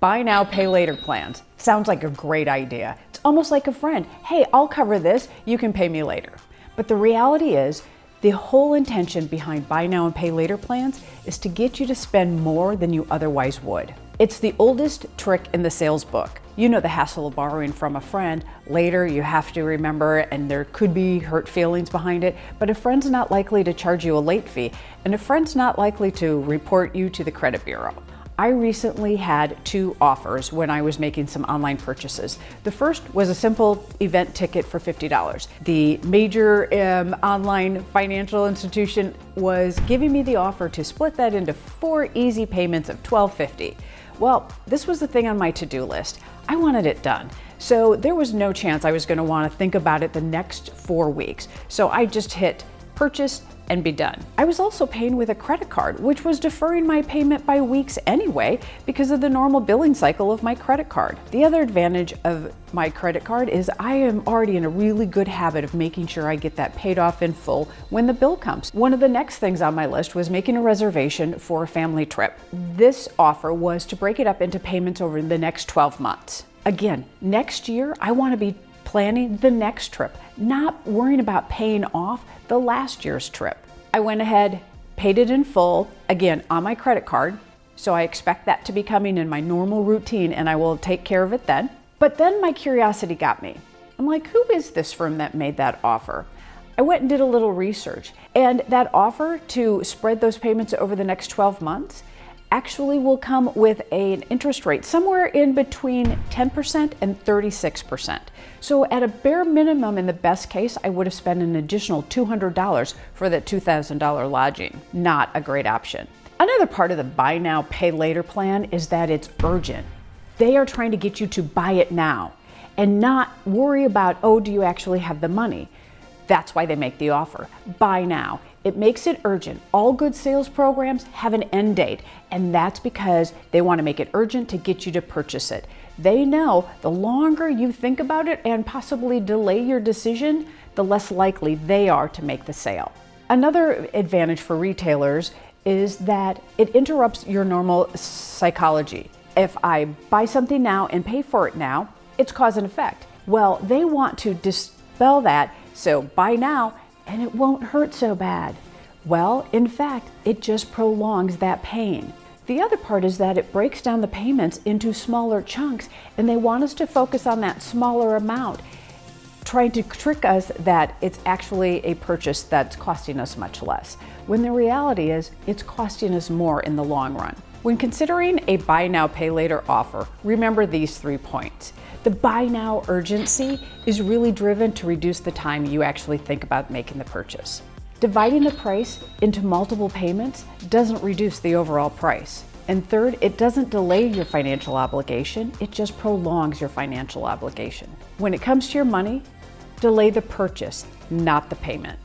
Buy now, pay later plans. Sounds like a great idea. It's almost like a friend. Hey, I'll cover this, you can pay me later. But the reality is, the whole intention behind buy now and pay later plans is to get you to spend more than you otherwise would. It's the oldest trick in the sales book. You know the hassle of borrowing from a friend. Later, you have to remember, and there could be hurt feelings behind it, but a friend's not likely to charge you a late fee, and a friend's not likely to report you to the credit bureau. I recently had 2 offers when I was making some online purchases. The first was a simple event ticket for $50. The major online financial institution was giving me the offer to split that into 4 easy payments of $12.50. Well, this was the thing on my to-do list. I wanted it done. So there was no chance I was going to want to think about it the next 4 weeks. So I just hit purchase and be done. I was also paying with a credit card, which was deferring my payment by weeks anyway because of the normal billing cycle of my credit card. The other advantage of my credit card is I am already in a really good habit of making sure I get that paid off in full when the bill comes. One of the next things on my list was making a reservation for a family trip. This offer was to break it up into payments over the next 12 months. Again, next year, I want to be planning the next trip, not worrying about paying off the last year's trip. I went ahead, paid it in full, again, on my credit card, so I expect that to be coming in my normal routine and I will take care of it then. But then my curiosity got me. I'm like, who is this firm that made that offer? I went and did a little research, and that offer to spread those payments over the next 12 months actually will come with an interest rate somewhere in between 10% and 36%. So at a bare minimum, in the best case, I would have spent an additional $200 for that $2,000 lodging. Not a great option. Another part of the buy now, pay later plan is that it's urgent. They are trying to get you to buy it now and not worry about, oh, do you actually have the money? That's why they make the offer. Buy now. It makes it urgent. All good sales programs have an end date, and that's because they want to make it urgent to get you to purchase it. They know the longer you think about it and possibly delay your decision, the less likely they are to make the sale. Another advantage for retailers is that it interrupts your normal psychology. If I buy something now and pay for it now, it's cause and effect. Well, they want to dispel that, so buy now and it won't hurt so bad. Well, in fact, it just prolongs that pain. The other part is that it breaks down the payments into smaller chunks, and they want us to focus on that smaller amount, trying to trick us that it's actually a purchase that's costing us much less, when the reality is it's costing us more in the long run. When considering a buy now, pay later offer, remember these 3 points. The buy now urgency is really driven to reduce the time you actually think about making the purchase. Dividing the price into multiple payments doesn't reduce the overall price. And third, it doesn't delay your financial obligation, it just prolongs your financial obligation. When it comes to your money, delay the purchase, not the payment.